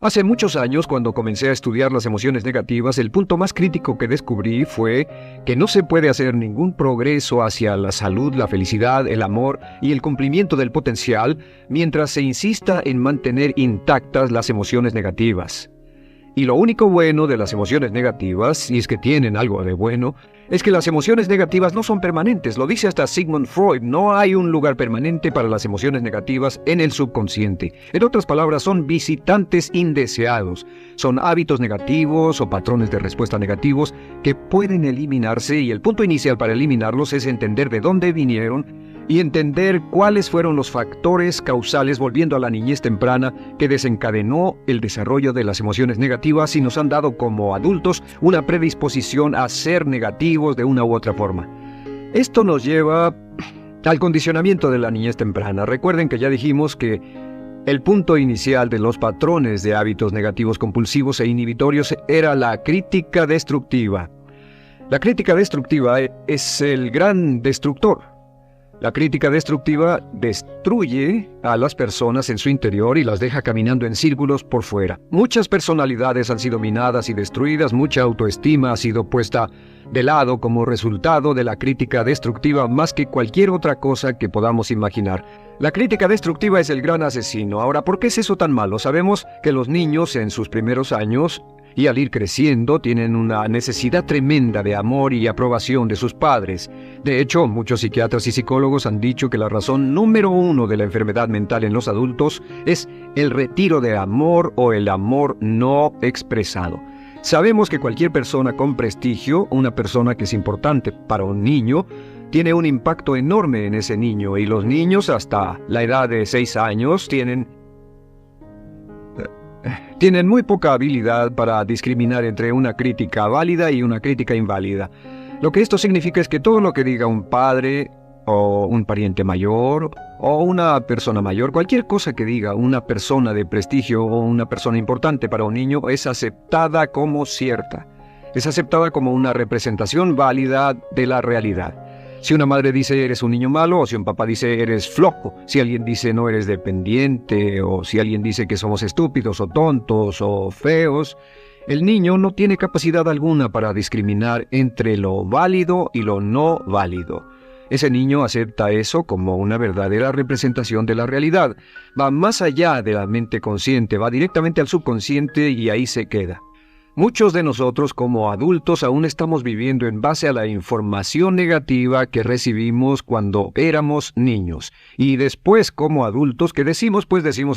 Hace muchos años, cuando comencé a estudiar las emociones negativas, el punto más crítico que descubrí fue que no se puede hacer ningún progreso hacia la salud, la felicidad, el amor y el cumplimiento del potencial mientras se insista en mantener intactas las emociones negativas. Y lo único bueno de las emociones negativas, si es que tienen algo de bueno, es que las emociones negativas no son permanentes. Lo dice hasta Sigmund Freud, no hay un lugar permanente para las emociones negativas en el subconsciente. En otras palabras, son visitantes indeseados. Son hábitos negativos o patrones de respuesta negativos que pueden eliminarse, y el punto inicial para eliminarlos es entender de dónde vinieron y entender cuáles fueron los factores causales, volviendo a la niñez temprana, que desencadenó el desarrollo de las emociones negativas y nos han dado como adultos una predisposición a ser negativos de una u otra forma. Esto nos lleva al condicionamiento de la niñez temprana. Recuerden que ya dijimos que el punto inicial de los patrones de hábitos negativos compulsivos e inhibitorios era la crítica destructiva. La crítica destructiva es el gran destructor. La crítica destructiva destruye a las personas en su interior y las deja caminando en círculos por fuera. Muchas personalidades han sido minadas y destruidas, mucha autoestima ha sido puesta de lado como resultado de la crítica destructiva más que cualquier otra cosa que podamos imaginar. La crítica destructiva es el gran asesino. Ahora, ¿por qué es eso tan malo? Sabemos que los niños en sus primeros años y al ir creciendo tienen una necesidad tremenda de amor y aprobación de sus padres. De hecho, muchos psiquiatras y psicólogos han dicho que la razón número uno de la enfermedad mental en los adultos es el retiro de amor o el amor no expresado. Sabemos que cualquier persona con prestigio, una persona que es importante para un niño, tiene un impacto enorme en ese niño, y los niños hasta la edad de 6 años tienen muy poca habilidad para discriminar entre una crítica válida y una crítica inválida. Lo que esto significa es que todo lo que diga un padre o un pariente mayor o una persona mayor, cualquier cosa que diga una persona de prestigio o una persona importante para un niño es aceptada como cierta. Es aceptada como una representación válida de la realidad. Si una madre dice eres un niño malo, o si un papá dice eres flojo, si alguien dice no eres dependiente, o si alguien dice que somos estúpidos o tontos o feos, el niño no tiene capacidad alguna para discriminar entre lo válido y lo no válido. Ese niño acepta eso como una verdadera representación de la realidad. Va más allá de la mente consciente, va directamente al subconsciente y ahí se queda. Muchos de nosotros como adultos aún estamos viviendo en base a la información negativa que recibimos cuando éramos niños. Y después como adultos que decimos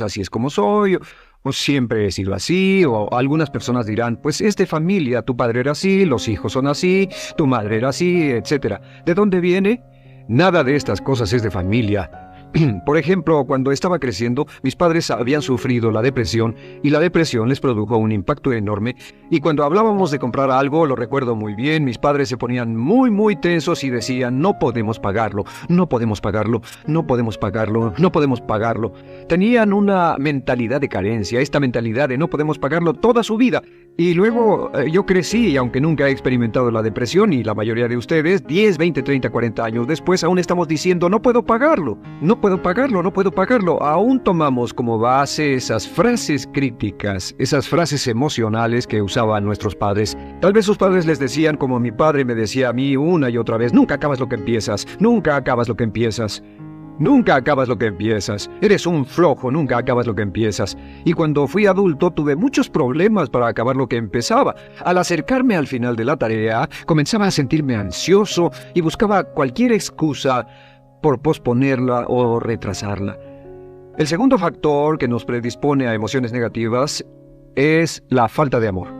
así es como soy, o siempre he sido así, o algunas personas dirán, pues es de familia, tu padre era así, los hijos son así, tu madre era así, etc. ¿De dónde viene? Nada de estas cosas es de familia. Por ejemplo, cuando estaba creciendo, mis padres habían sufrido la depresión y la depresión les produjo un impacto enorme, y cuando hablábamos de comprar algo, lo recuerdo muy bien, mis padres se ponían muy tensos y decían no podemos pagarlo, no podemos pagarlo, no podemos pagarlo, no podemos pagarlo. Tenían una mentalidad de carencia, esta mentalidad de no podemos pagarlo toda su vida. Y luego yo crecí, y aunque nunca he experimentado la depresión, y la mayoría de ustedes, 10, 20, 30, 40 años después, aún estamos diciendo no puedo pagarlo, no puedo pagarlo, no puedo pagarlo. Aún tomamos como base esas frases críticas, esas frases emocionales que usaban nuestros padres. Tal vez sus padres les decían como mi padre me decía a mí una y otra vez, nunca acabas lo que empiezas, nunca acabas lo que empiezas. Nunca acabas lo que empiezas. Eres un flojo, nunca acabas lo que empiezas. Y cuando fui adulto tuve muchos problemas para acabar lo que empezaba. Al acercarme al final de la tarea, comenzaba a sentirme ansioso y buscaba cualquier excusa por posponerla o retrasarla. El segundo factor que nos predispone a emociones negativas es la falta de amor.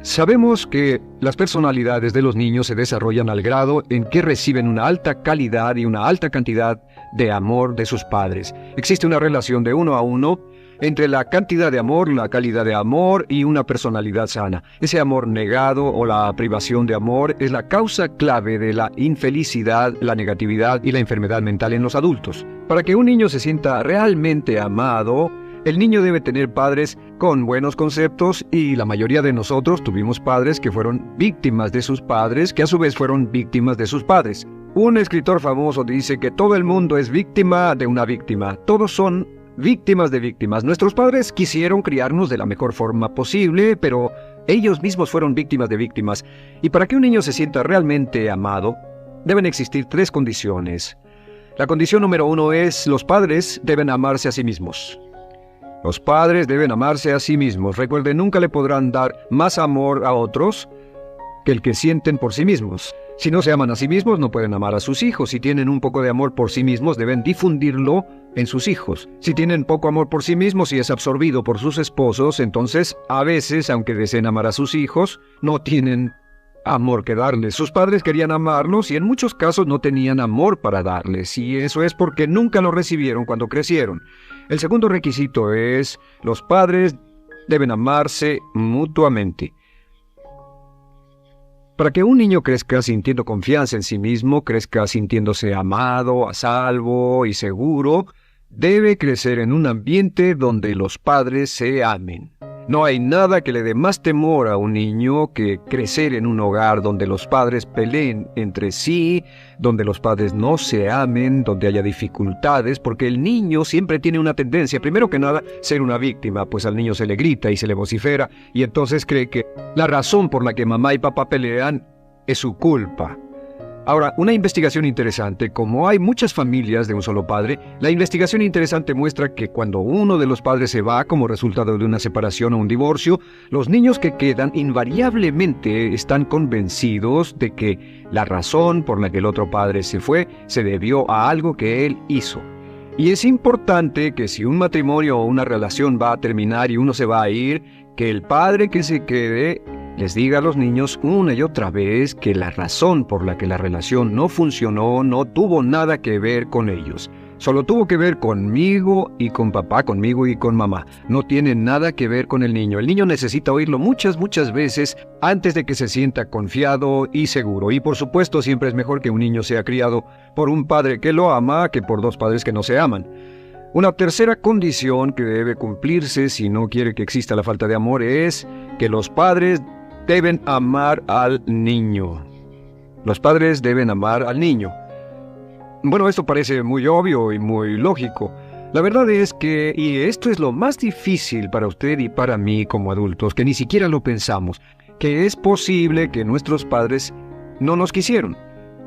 Sabemos que las personalidades de los niños se desarrollan al grado en que reciben una alta calidad y una alta cantidad de amor de sus padres. Existe una relación de 1 a 1 entre la cantidad de amor, la calidad de amor y una personalidad sana. Ese amor negado o la privación de amor es la causa clave de la infelicidad, la negatividad y la enfermedad mental en los adultos. Para que un niño se sienta realmente amado, el niño debe tener padres con buenos conceptos, y la mayoría de nosotros tuvimos padres que fueron víctimas de sus padres, que a su vez fueron víctimas de sus padres. Un escritor famoso dice que todo el mundo es víctima de una víctima. Todos son víctimas de víctimas. Nuestros padres quisieron criarnos de la mejor forma posible, pero ellos mismos fueron víctimas de víctimas. Y para que un niño se sienta realmente amado, deben existir 3 condiciones. La condición número 1 es: los padres deben amarse a sí mismos. Los padres deben amarse a sí mismos. Recuerden, nunca le podrán dar más amor a otros que el que sienten por sí mismos. Si no se aman a sí mismos, no pueden amar a sus hijos. Si tienen un poco de amor por sí mismos, deben difundirlo en sus hijos. Si tienen poco amor por sí mismos y es absorbido por sus esposos, entonces, a veces, aunque deseen amar a sus hijos, no tienen amor que darles. Sus padres querían amarlos y en muchos casos no tenían amor para darles, y eso es porque nunca lo recibieron cuando crecieron. El segundo requisito es: los padres deben amarse mutuamente. Para que un niño crezca sintiendo confianza en sí mismo, crezca sintiéndose amado, a salvo y seguro, debe crecer en un ambiente donde los padres se amen. No hay nada que le dé más temor a un niño que crecer en un hogar donde los padres peleen entre sí, donde los padres no se amen, donde haya dificultades, porque el niño siempre tiene una tendencia, primero que nada, ser una víctima, pues al niño se le grita y se le vocifera, y entonces cree que la razón por la que mamá y papá pelean es su culpa. Ahora, una investigación interesante: como hay muchas familias de un solo padre, la investigación interesante muestra que cuando uno de los padres se va como resultado de una separación o un divorcio, los niños que quedan invariablemente están convencidos de que la razón por la que el otro padre se fue se debió a algo que él hizo. Y es importante que si un matrimonio o una relación va a terminar y uno se va a ir, que el padre que se quede les diga a los niños una y otra vez que la razón por la que la relación no funcionó no tuvo nada que ver con ellos. Solo tuvo que ver conmigo y con papá, conmigo y con mamá. No tiene nada que ver con el niño. El niño necesita oírlo muchas veces antes de que se sienta confiado y seguro. Y por supuesto, siempre es mejor que un niño sea criado por un padre que lo ama que por 2 padres que no se aman. Una tercera condición que debe cumplirse si no quiere que exista la falta de amor es que los padres deben amar al niño. Los padres deben amar al niño. Bueno, esto parece muy obvio y muy lógico. La verdad es que, y esto es lo más difícil para usted y para mí como adultos, que ni siquiera lo pensamos, que es posible que nuestros padres no nos quisieron.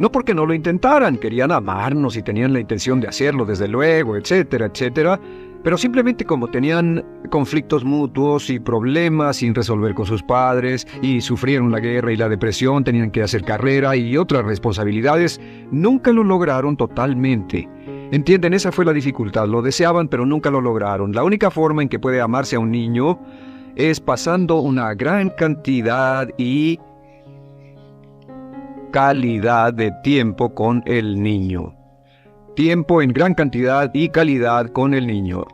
No porque no lo intentaran, querían amarnos y tenían la intención de hacerlo, desde luego, etcétera, etcétera, pero simplemente como tenían conflictos mutuos y problemas sin resolver con sus padres, y sufrieron la guerra y la depresión, tenían que hacer carrera y otras responsabilidades, nunca lo lograron totalmente. ¿Entienden? Esa fue la dificultad. Lo deseaban, pero nunca lo lograron. La única forma en que puede amarse a un niño es pasando una gran cantidad y calidad de tiempo con el niño. Tiempo en gran cantidad y calidad con el niño.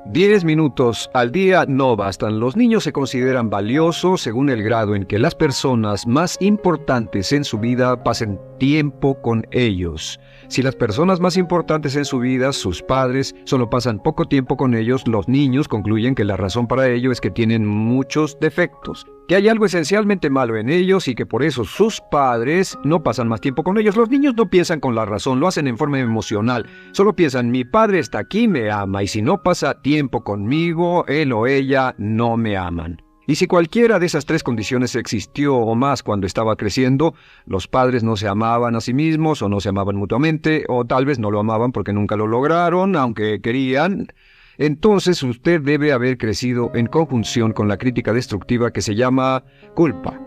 10 minutos al día no bastan. Los niños se consideran valiosos según el grado en que las personas más importantes en su vida pasen tiempo con ellos. Si las personas más importantes en su vida, sus padres, solo pasan poco tiempo con ellos, los niños concluyen que la razón para ello es que tienen muchos defectos, que hay algo esencialmente malo en ellos y que por eso sus padres no pasan más tiempo con ellos. Los niños no piensan con la razón, lo hacen en forma emocional. Solo piensan: mi padre está aquí, me ama, y si no pasa tiempo conmigo, él o ella no me aman. Y si cualquiera de esas 3 condiciones existió o más cuando estaba creciendo, los padres no se amaban a sí mismos o no se amaban mutuamente, o tal vez no lo amaban porque nunca lo lograron, aunque querían, entonces usted debe haber crecido en conjunción con la crítica destructiva que se llama culpa.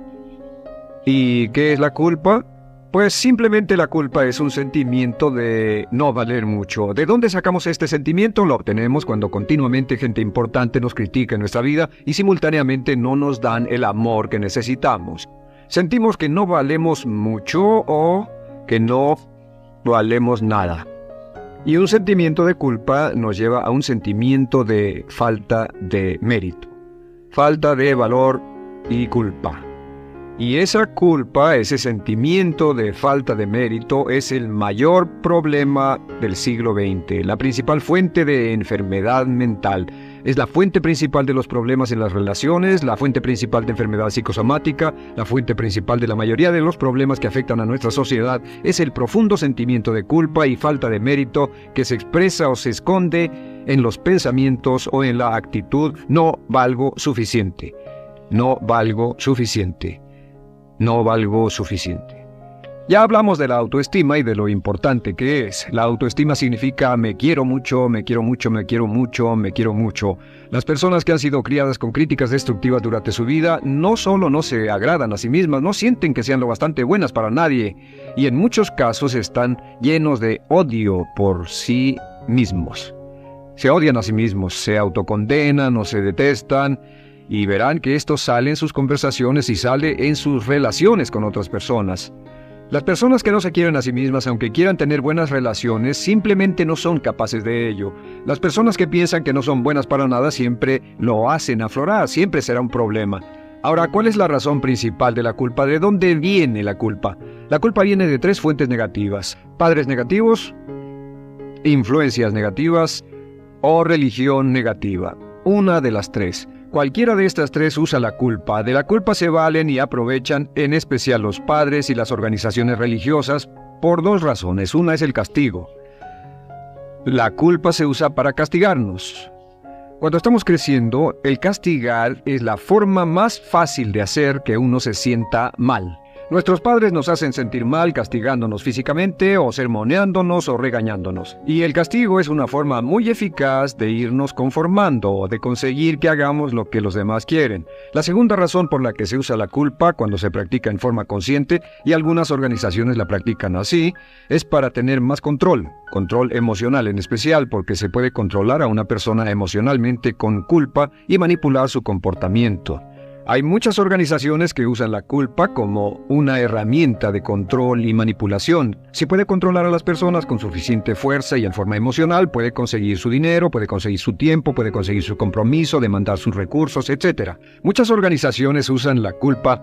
¿Y qué es la culpa? Pues simplemente la culpa es un sentimiento de no valer mucho. ¿De dónde sacamos este sentimiento? Lo obtenemos cuando continuamente gente importante nos critica en nuestra vida y simultáneamente no nos dan el amor que necesitamos. Sentimos que no valemos mucho o que no valemos nada. Y un sentimiento de culpa nos lleva a un sentimiento de falta de mérito, falta de valor y culpa. Y esa culpa, ese sentimiento de falta de mérito, es el mayor problema del siglo XX, la principal fuente de enfermedad mental. Es la fuente principal de los problemas en las relaciones, la fuente principal de enfermedad psicosomática, la fuente principal de la mayoría de los problemas que afectan a nuestra sociedad. Es el profundo sentimiento de culpa y falta de mérito que se expresa o se esconde en los pensamientos o en la actitud: no valgo suficiente, no valgo suficiente. No valgo suficiente. Ya hablamos de la autoestima y de lo importante que es. La autoestima significa me quiero mucho, me quiero mucho, me quiero mucho, me quiero mucho. Las personas que han sido criadas con críticas destructivas durante su vida no solo no se agradan a sí mismas, no sienten que sean lo bastante buenas para nadie, y en muchos casos están llenos de odio por sí mismos. Se odian a sí mismos, se autocondenan o se detestan. Y verán que esto sale en sus conversaciones y sale en sus relaciones con otras personas. Las personas que no se quieren a sí mismas, aunque quieran tener buenas relaciones, simplemente no son capaces de ello. Las personas que piensan que no son buenas para nada siempre lo hacen aflorar, siempre será un problema. Ahora, ¿cuál es la razón principal de la culpa? ¿De dónde viene la culpa? La culpa viene de 3 fuentes negativas: padres negativos, influencias negativas o religión negativa. Una de las 3. Cualquiera de estas 3 usa la culpa. De la culpa se valen y aprovechan, en especial los padres y las organizaciones religiosas, por 2 razones. Una es el castigo. La culpa se usa para castigarnos. Cuando estamos creciendo, el castigar es la forma más fácil de hacer que uno se sienta mal. Nuestros padres nos hacen sentir mal castigándonos físicamente o sermoneándonos o regañándonos. Y el castigo es una forma muy eficaz de irnos conformando o de conseguir que hagamos lo que los demás quieren. La segunda razón por la que se usa la culpa cuando se practica en forma consciente, y algunas organizaciones la practican así, es para tener más control emocional en especial, porque se puede controlar a una persona emocionalmente con culpa y manipular su comportamiento. Hay muchas organizaciones que usan la culpa como una herramienta de control y manipulación. Si puede controlar a las personas con suficiente fuerza y en forma emocional, puede conseguir su dinero, puede conseguir su tiempo, puede conseguir su compromiso, demandar sus recursos, etc. Muchas organizaciones usan la culpa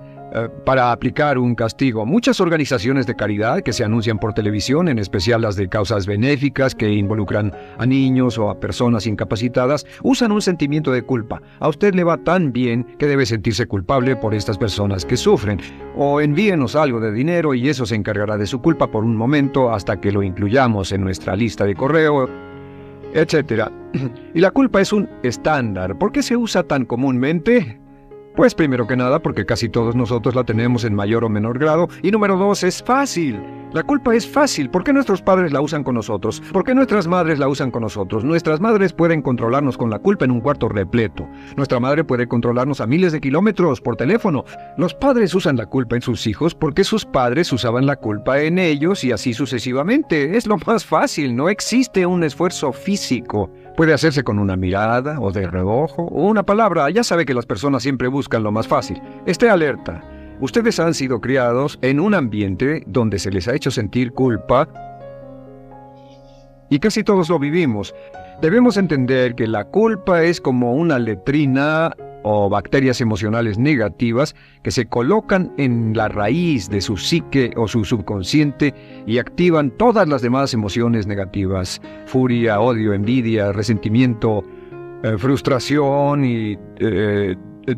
para aplicar un castigo. Muchas organizaciones de caridad que se anuncian por televisión, en especial las de causas benéficas que involucran a niños o a personas incapacitadas, usan un sentimiento de culpa. A usted le va tan bien que debe sentirse culpable por estas personas que sufren. O envíenos algo de dinero y eso se encargará de su culpa por un momento hasta que lo incluyamos en nuestra lista de correo, etc. Y la culpa es un estándar. ¿Por qué se usa tan comúnmente? Pues primero que nada porque casi todos nosotros la tenemos en mayor o menor grado, y número 2, es fácil. La culpa es fácil. ¿Por qué nuestros padres la usan con nosotros? ¿Por qué nuestras madres la usan con nosotros? Nuestras madres pueden controlarnos con la culpa en un cuarto repleto. Nuestra madre puede controlarnos a miles de kilómetros por teléfono. Los padres usan la culpa en sus hijos porque sus padres usaban la culpa en ellos y así sucesivamente. Es lo más fácil, no existe un esfuerzo físico. Puede hacerse con una mirada, o de reojo, o una palabra. Ya sabe que las personas siempre buscan lo más fácil. Esté alerta. Ustedes han sido criados en un ambiente donde se les ha hecho sentir culpa y casi todos lo vivimos. Debemos entender que la culpa es como una letrina o bacterias emocionales negativas que se colocan en la raíz de su psique o su subconsciente y activan todas las demás emociones negativas: furia, odio, envidia, resentimiento, frustración y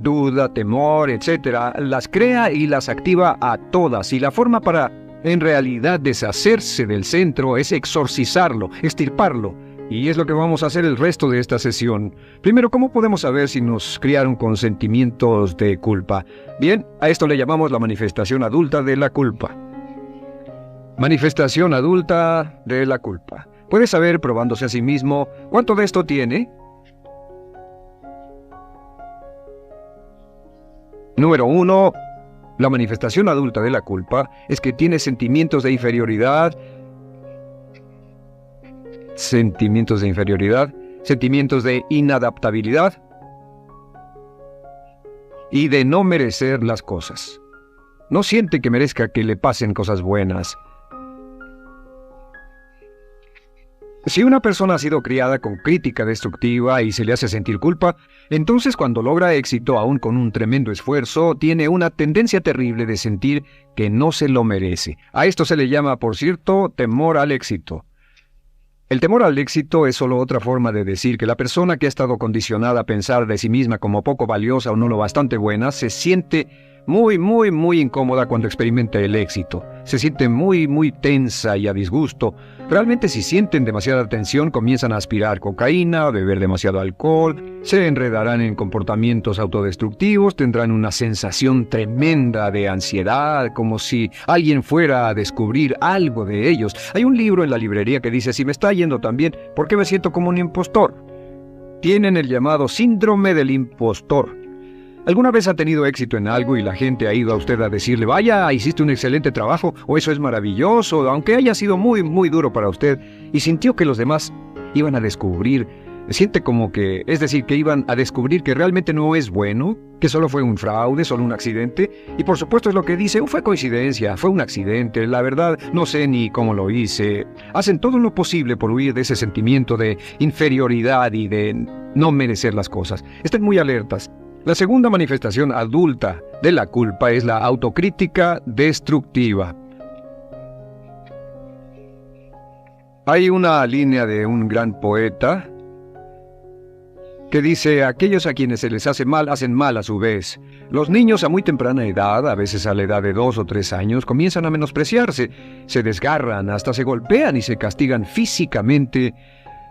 duda, temor, etc. Las crea y las activa a todas, y la forma para en realidad deshacerse del centro es exorcizarlo, extirparlo. Y es lo que vamos a hacer el resto de esta sesión. Primero, ¿cómo podemos saber si nos criaron con sentimientos de culpa? Bien, a esto le llamamos la manifestación adulta de la culpa. Manifestación adulta de la culpa. Puede saber, probándose a sí mismo, cuánto de esto tiene. Número 1. La manifestación adulta de la culpa es que tiene sentimientos de inferioridad, sentimientos de inadaptabilidad y de no merecer las cosas. No siente que merezca que le pasen cosas buenas. Si una persona ha sido criada con crítica destructiva y se le hace sentir culpa, entonces cuando logra éxito, aún con un tremendo esfuerzo, tiene una tendencia terrible de sentir que no se lo merece. A esto se le llama, por cierto, temor al éxito. El temor al éxito es solo otra forma de decir que la persona que ha estado condicionada a pensar de sí misma como poco valiosa o no lo bastante buena, se siente muy incómoda cuando experimenta el éxito. Se siente muy tensa y a disgusto. Realmente si sienten demasiada tensión comienzan a aspirar cocaína, a beber demasiado alcohol, se enredarán en comportamientos autodestructivos, tendrán una sensación tremenda de ansiedad, como si alguien fuera a descubrir algo de ellos. Hay un libro en la librería que dice: si me está yendo tan bien, ¿por qué me siento como un impostor? Tienen el llamado síndrome del impostor. ¿Alguna vez ha tenido éxito en algo y la gente ha ido a usted a decirle: vaya, hiciste un excelente trabajo, o eso es maravilloso, aunque haya sido muy duro para usted, y sintió que los demás iban a descubrir, siente como que, es decir, que iban a descubrir que realmente no es bueno, que solo fue un fraude, solo un accidente, y por supuesto es lo que dice: fue coincidencia, fue un accidente, la verdad no sé ni cómo lo hice. Hacen todo lo posible por huir de ese sentimiento de inferioridad y de no merecer las cosas. Estén muy alertas. La segunda manifestación adulta de la culpa es la autocrítica destructiva. Hay una línea de un gran poeta que dice: aquellos a quienes se les hace mal, hacen mal a su vez. Los niños a muy temprana edad, a veces a la edad de 2 o 3 años, comienzan a menospreciarse, se desgarran, hasta se golpean y se castigan físicamente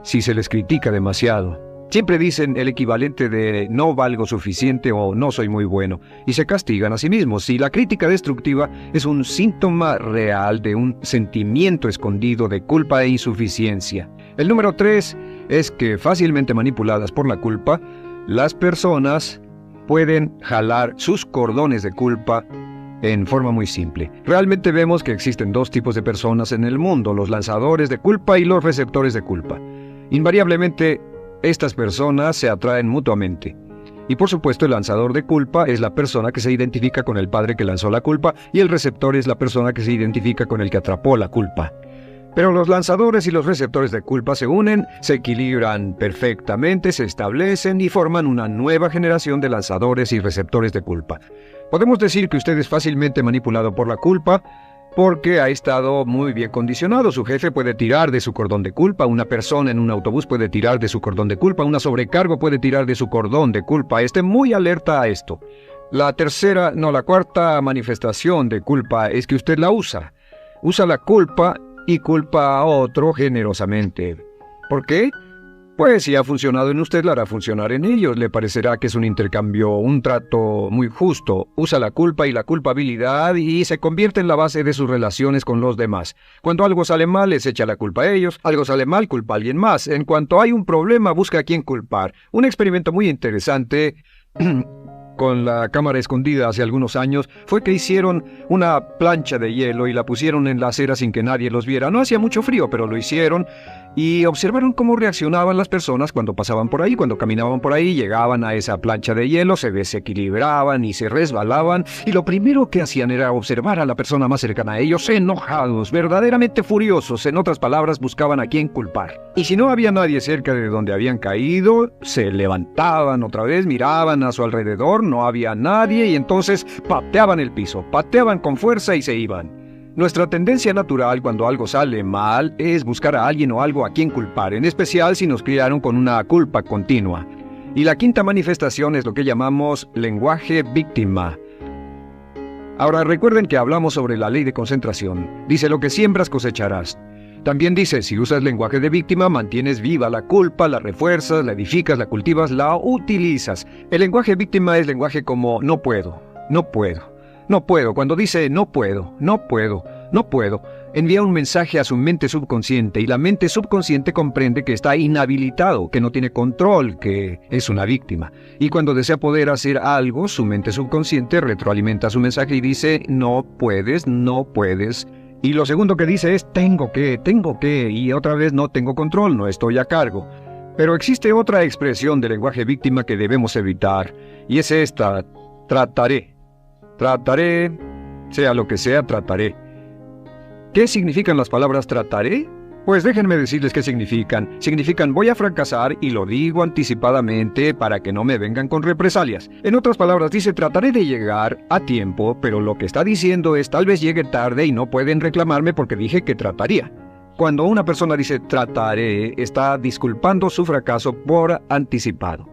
si se les critica demasiado. Siempre dicen el equivalente de no valgo suficiente o no soy muy bueno, y se castigan a sí mismos. Y la crítica destructiva es un síntoma real de un sentimiento escondido de culpa e insuficiencia. El número 3 es que, fácilmente manipuladas por la culpa, las personas pueden jalar sus cordones de culpa en forma muy simple. Realmente vemos que existen dos tipos de personas en el mundo: los lanzadores de culpa y los receptores de culpa. Invariablemente, estas personas se atraen mutuamente. Y por supuesto, el lanzador de culpa es la persona que se identifica con el padre que lanzó la culpa, y el receptor es la persona que se identifica con el que atrapó la culpa. Pero los lanzadores y los receptores de culpa se unen, se equilibran perfectamente, se establecen y forman una nueva generación de lanzadores y receptores de culpa. Podemos decir que usted es fácilmente manipulado por la culpa, porque ha estado muy bien condicionado. Su jefe puede tirar de su cordón de culpa, una persona en un autobús puede tirar de su cordón de culpa, una sobrecargo puede tirar de su cordón de culpa. Esté muy alerta a esto. La cuarta manifestación de culpa es que usted la usa. Usa la culpa y culpa a otro generosamente. ¿Por qué? Pues si ha funcionado en usted, la hará funcionar en ellos. Le parecerá que es un intercambio, un trato muy justo. Usa la culpa y la culpabilidad y se convierte en la base de sus relaciones con los demás. Cuando algo sale mal, les echa la culpa a ellos. Algo sale mal, culpa a alguien más. En cuanto hay un problema, busca a quién culpar. Un experimento muy interesante con la cámara escondida hace algunos años fue que hicieron una plancha de hielo y la pusieron en la acera sin que nadie los viera. No hacía mucho frío, pero lo hicieron. Y observaron cómo reaccionaban las personas cuando pasaban por ahí, cuando caminaban por ahí, llegaban a esa plancha de hielo, se desequilibraban y se resbalaban, y lo primero que hacían era observar a la persona más cercana a ellos, enojados, verdaderamente furiosos. En otras palabras, buscaban a quién culpar. Y si no había nadie cerca de donde habían caído, se levantaban otra vez, miraban a su alrededor, no había nadie, y entonces pateaban el piso, pateaban con fuerza y se iban. Nuestra tendencia natural cuando algo sale mal es buscar a alguien o algo a quien culpar, en especial si nos criaron con una culpa continua. Y la quinta manifestación es lo que llamamos lenguaje víctima. Ahora recuerden que hablamos sobre la ley de concentración. Dice: lo que siembras cosecharás. También dice: si usas lenguaje de víctima, mantienes viva la culpa, la refuerzas, la edificas, la cultivas, la utilizas. El lenguaje víctima es lenguaje como no puedo, no puedo. No puedo. Cuando dice no puedo, envía un mensaje a su mente subconsciente, y la mente subconsciente comprende que está inhabilitado, que no tiene control, que es una víctima. Y cuando desea poder hacer algo, su mente subconsciente retroalimenta su mensaje y dice: no puedes. Y lo segundo que dice es tengo que, y otra vez no tengo control, no estoy a cargo. Pero existe otra expresión del lenguaje víctima que debemos evitar, y es esta: trataré. Trataré, sea lo que sea, trataré. ¿Qué significan las palabras trataré? Pues déjenme decirles qué significan. Significan voy a fracasar y lo digo anticipadamente para que no me vengan con represalias. En otras palabras dice trataré de llegar a tiempo, pero lo que está diciendo es tal vez llegue tarde y no pueden reclamarme porque dije que trataría. Cuando una persona dice trataré, está disculpando su fracaso por anticipado.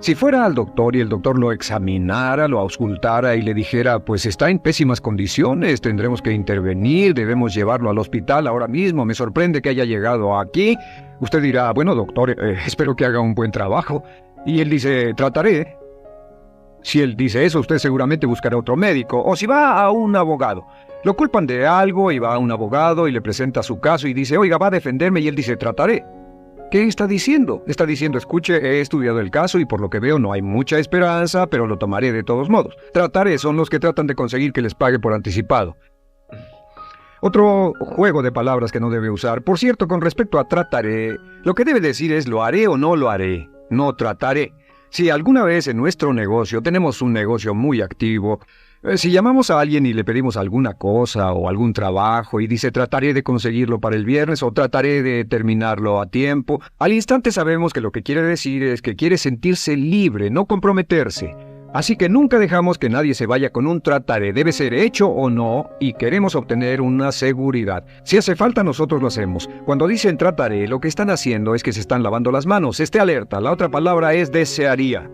Si fuera al doctor y el doctor lo examinara, lo auscultara y le dijera, pues está en pésimas condiciones, tendremos que intervenir, debemos llevarlo al hospital ahora mismo, me sorprende que haya llegado aquí, usted dirá, bueno doctor, espero que haga un buen trabajo. Y él dice, trataré. Si él dice eso, usted seguramente buscará otro médico, o si va a un abogado. Lo culpan de algo y va a un abogado y le presenta su caso y dice, oiga, va a defenderme, y él dice, trataré. ¿Qué está diciendo? Está diciendo, escuche, he estudiado el caso y por lo que veo no hay mucha esperanza, pero lo tomaré de todos modos. Trataré son los que tratan de conseguir que les pague por anticipado. Otro juego de palabras que no debe usar. Por cierto, con respecto a trataré, lo que debe decir es lo haré o no lo haré, no trataré. Si alguna vez en nuestro negocio, tenemos un negocio muy activo, si llamamos a alguien y le pedimos alguna cosa o algún trabajo y dice trataré de conseguirlo para el viernes o trataré de terminarlo a tiempo, al instante sabemos que lo que quiere decir es que quiere sentirse libre, no comprometerse. Así que nunca dejamos que nadie se vaya con un trataré, debe ser hecho o no, y queremos obtener una seguridad. Si hace falta, nosotros lo hacemos. Cuando dicen trataré, lo que están haciendo es que se están lavando las manos. Esté alerta, la otra palabra es desearía.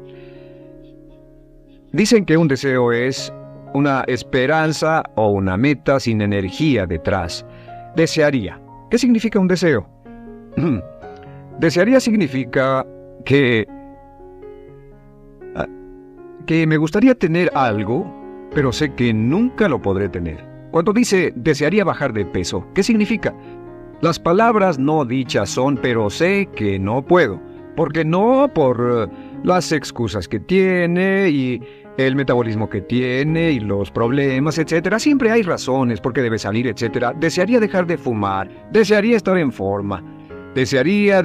Dicen que un deseo es una esperanza o una meta sin energía detrás. Desearía. ¿Qué significa un deseo? Desearía significa que me gustaría tener algo, pero sé que nunca lo podré tener. Cuando dice desearía bajar de peso, ¿qué significa? Las palabras no dichas son, pero sé que no puedo. Porque no por las excusas que tiene y el metabolismo que tiene y los problemas, etcétera. Siempre hay razones por qué debe salir, etcétera. Desearía dejar de fumar, desearía estar en forma. Desearía.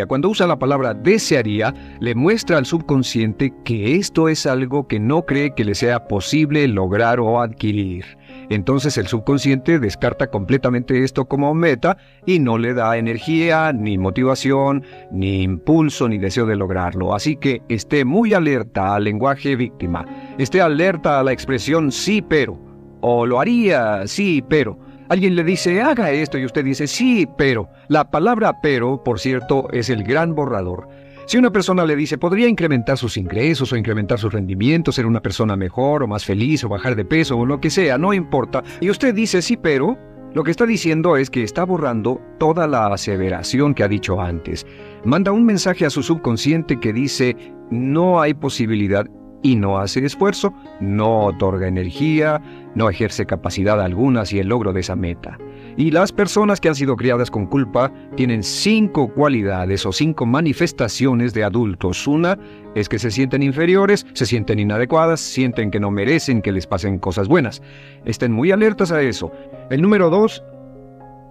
Cuando usa la palabra desearía, le muestra al subconsciente que esto es algo que no cree que le sea posible lograr o adquirir. Entonces el subconsciente descarta completamente esto como meta y no le da energía, ni motivación, ni impulso, ni deseo de lograrlo. Así que esté muy alerta al lenguaje víctima. Esté alerta a la expresión sí, pero. O lo haría, sí, pero. Alguien le dice, haga esto, y usted dice, sí, pero. La palabra pero, por cierto, es el gran borrador. Si una persona le dice, podría incrementar sus ingresos o incrementar sus rendimientos, ser una persona mejor o más feliz o bajar de peso o lo que sea, no importa, y usted dice, sí, pero, lo que está diciendo es que está borrando toda la aseveración que ha dicho antes. Manda un mensaje a su subconsciente que dice, no hay posibilidad, y no hace esfuerzo, no otorga energía, no ejerce capacidad alguna hacia el logro de esa meta. Y las personas que han sido criadas con culpa tienen 5 cualidades o 5 manifestaciones de adultos. Una es que se sienten inferiores, se sienten inadecuadas, sienten que no merecen que les pasen cosas buenas. Estén muy alertas a eso. El número 2,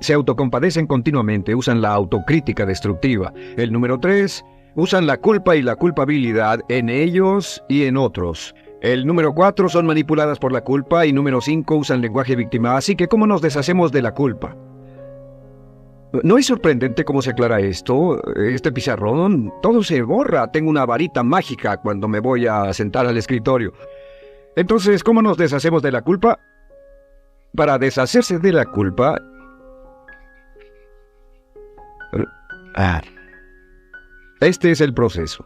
se autocompadecen continuamente, usan la autocrítica destructiva. El número 3, usan la culpa y la culpabilidad en ellos y en otros. El número 4, son manipuladas por la culpa, y número 5, usan lenguaje víctima. Así que, ¿cómo nos deshacemos de la culpa? ¿No es sorprendente cómo se aclara esto? Este pizarrón, todo se borra. Tengo una varita mágica cuando me voy a sentar al escritorio. Entonces, ¿cómo nos deshacemos de la culpa? Para deshacerse de la culpa... Este es el proceso.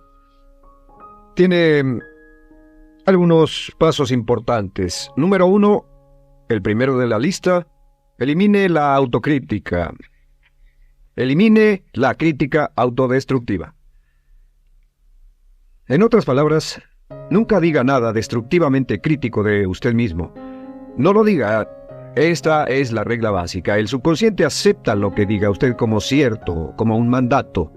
Tiene algunos pasos importantes. Número 1, el primero de la lista, elimine la autocrítica. Elimine la crítica autodestructiva. En otras palabras, nunca diga nada destructivamente crítico de usted mismo. No lo diga. Esta es la regla básica. El subconsciente acepta lo que diga usted como cierto, como un mandato.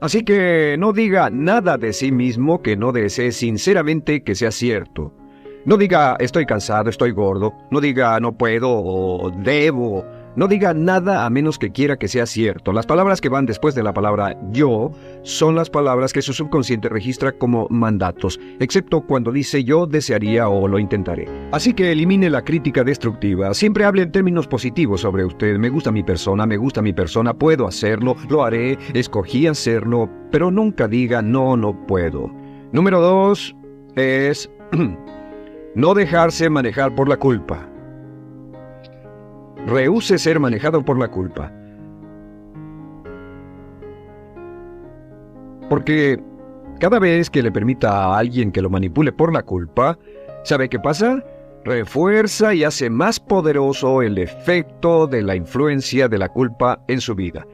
Así que no diga nada de sí mismo que no desee sinceramente que sea cierto. No diga estoy cansado, estoy gordo. No diga no puedo o debo. No diga nada a menos que quiera que sea cierto. Las palabras que van después de la palabra yo son las palabras que su subconsciente registra como mandatos, excepto cuando dice yo desearía o lo intentaré. Así que elimine la crítica destructiva. Siempre hable en términos positivos sobre usted. Me gusta mi persona, puedo hacerlo, lo haré, escogí hacerlo, pero nunca diga no puedo. Número 2 es no dejarse manejar por la culpa. Rehúse ser manejado por la culpa. Porque cada vez que le permita a alguien que lo manipule por la culpa, ¿sabe qué pasa? Refuerza y hace más poderoso el efecto de la influencia de la culpa en su vida.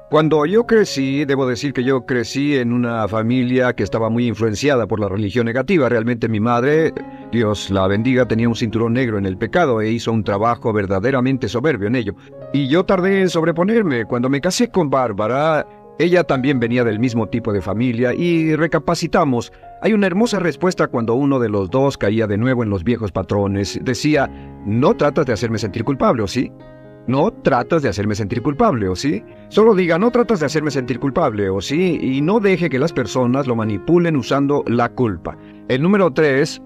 Cuando yo crecí, debo decir que yo crecí en una familia que estaba muy influenciada por la religión negativa. Realmente mi madre, Dios la bendiga, tenía un cinturón negro en el pecado e hizo un trabajo verdaderamente soberbio en ello. Y yo tardé en sobreponerme. Cuando me casé con Bárbara, ella también venía del mismo tipo de familia y recapacitamos. Hay una hermosa respuesta cuando uno de los dos caía de nuevo en los viejos patrones. Decía, no tratas de hacerme sentir culpable, ¿o sí? No tratas de hacerme sentir culpable, ¿o sí? Solo diga, no tratas de hacerme sentir culpable, ¿o sí? Y no deje que las personas lo manipulen usando la culpa. El número 3,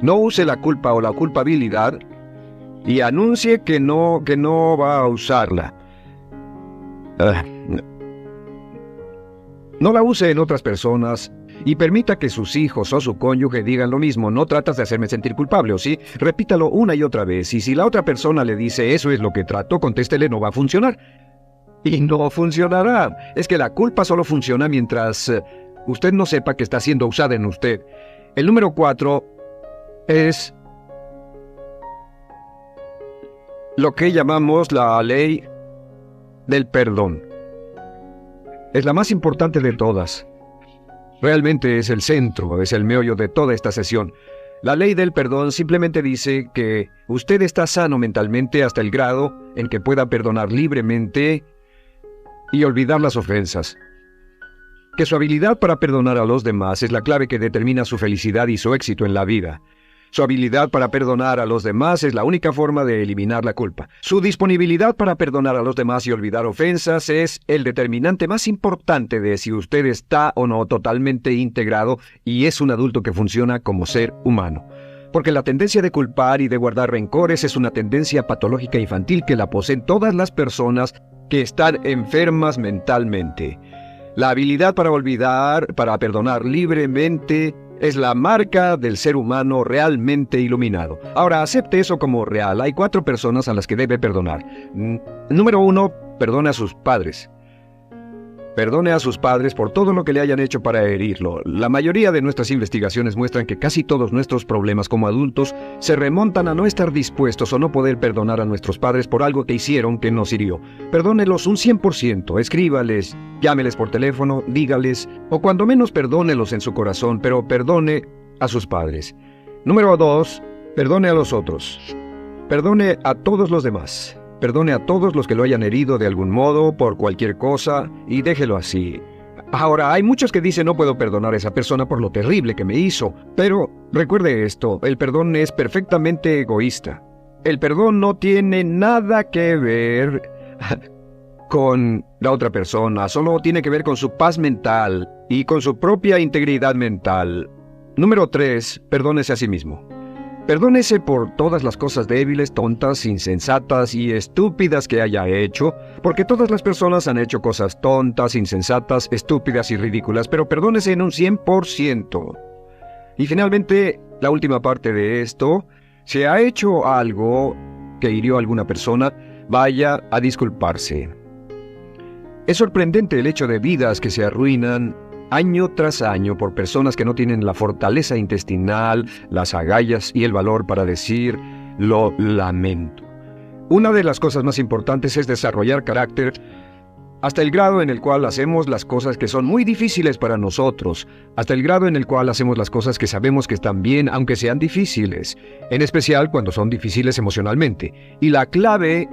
no use la culpa o la culpabilidad y anuncie que no va a usarla. No la use en otras personas y permita que sus hijos o su cónyuge digan lo mismo. No tratas de hacerme sentir culpable, ¿o sí? Repítalo una y otra vez. Y si la otra persona le dice eso es lo que trato, contéstele no va a funcionar. Y no funcionará. Es que la culpa solo funciona mientras usted no sepa que está siendo usada en usted. El número 4 es lo que llamamos la ley del perdón. Es la más importante de todas. Realmente es el centro, es el meollo de toda esta sesión. La ley del perdón simplemente dice que usted está sano mentalmente hasta el grado en que pueda perdonar libremente y olvidar las ofensas. Que su habilidad para perdonar a los demás es la clave que determina su felicidad y su éxito en la vida. Su habilidad para perdonar a los demás es la única forma de eliminar la culpa. Su disponibilidad para perdonar a los demás y olvidar ofensas es el determinante más importante de si usted está o no totalmente integrado y es un adulto que funciona como ser humano. Porque la tendencia de culpar y de guardar rencores es una tendencia patológica infantil que la poseen todas las personas que están enfermas mentalmente. La habilidad para olvidar, para perdonar libremente, es la marca del ser humano realmente iluminado. Ahora, acepte eso como real. Hay 4 personas a las que debe perdonar. Número 1, perdone a sus padres. Perdone a sus padres por todo lo que le hayan hecho para herirlo. La mayoría de nuestras investigaciones muestran que casi todos nuestros problemas como adultos se remontan a no estar dispuestos o no poder perdonar a nuestros padres por algo que hicieron que nos hirió. Perdónelos un 100%, escríbales, llámeles por teléfono, dígales, o cuando menos perdónelos en su corazón, pero perdone a sus padres. Número 2, perdone a los otros. Perdone a todos los demás. Perdone a todos los que lo hayan herido de algún modo, por cualquier cosa, y déjelo así. Ahora, hay muchos que dicen no puedo perdonar a esa persona por lo terrible que me hizo, pero recuerde esto, el perdón es perfectamente egoísta. El perdón no tiene nada que ver con la otra persona, solo tiene que ver con su paz mental y con su propia integridad mental. Número 3, perdónese a sí mismo. Perdónese por todas las cosas débiles, tontas, insensatas y estúpidas que haya hecho, porque todas las personas han hecho cosas tontas, insensatas, estúpidas y ridículas, pero perdónese en un 100%. Y finalmente, la última parte de esto, si ha hecho algo que hirió a alguna persona, vaya a disculparse. Es sorprendente el hecho de vidas que se arruinan año tras año por personas que no tienen la fortaleza intestinal, las agallas y el valor para decir lo lamento. Una de las cosas más importantes es desarrollar carácter hasta el grado en el cual hacemos las cosas que son muy difíciles para nosotros, hasta el grado en el cual hacemos las cosas que sabemos que están bien aunque sean difíciles, en especial cuando son difíciles emocionalmente. Y la clave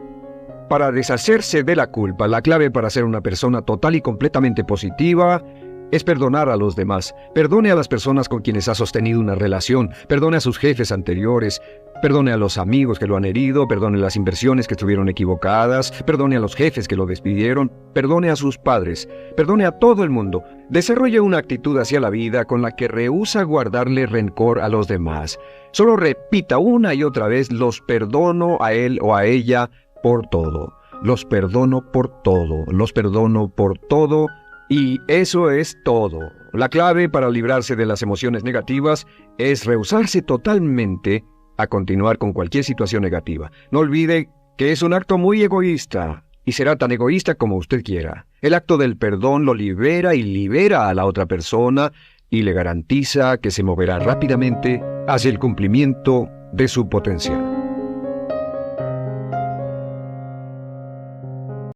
para deshacerse de la culpa, la clave para ser una persona total y completamente positiva, es perdonar a los demás. Perdone a las personas con quienes ha sostenido una relación, perdone a sus jefes anteriores, Perdone a los amigos que lo han herido, perdone las inversiones que estuvieron equivocadas, perdone a los jefes que lo despidieron, perdone a sus padres, perdone a todo el mundo. Desarrolle una actitud hacia la vida con la que rehúsa guardarle rencor a los demás. Solo repita una y otra vez: los perdono a él o a ella por todo. Los perdono por todo, los perdono por todo, y eso es todo. La clave para librarse de las emociones negativas es rehusarse totalmente a continuar con cualquier situación negativa. No olvide que es un acto muy egoísta, y será tan egoísta como usted quiera. El acto del perdón lo libera y libera a la otra persona y le garantiza que se moverá rápidamente hacia el cumplimiento de su potencial.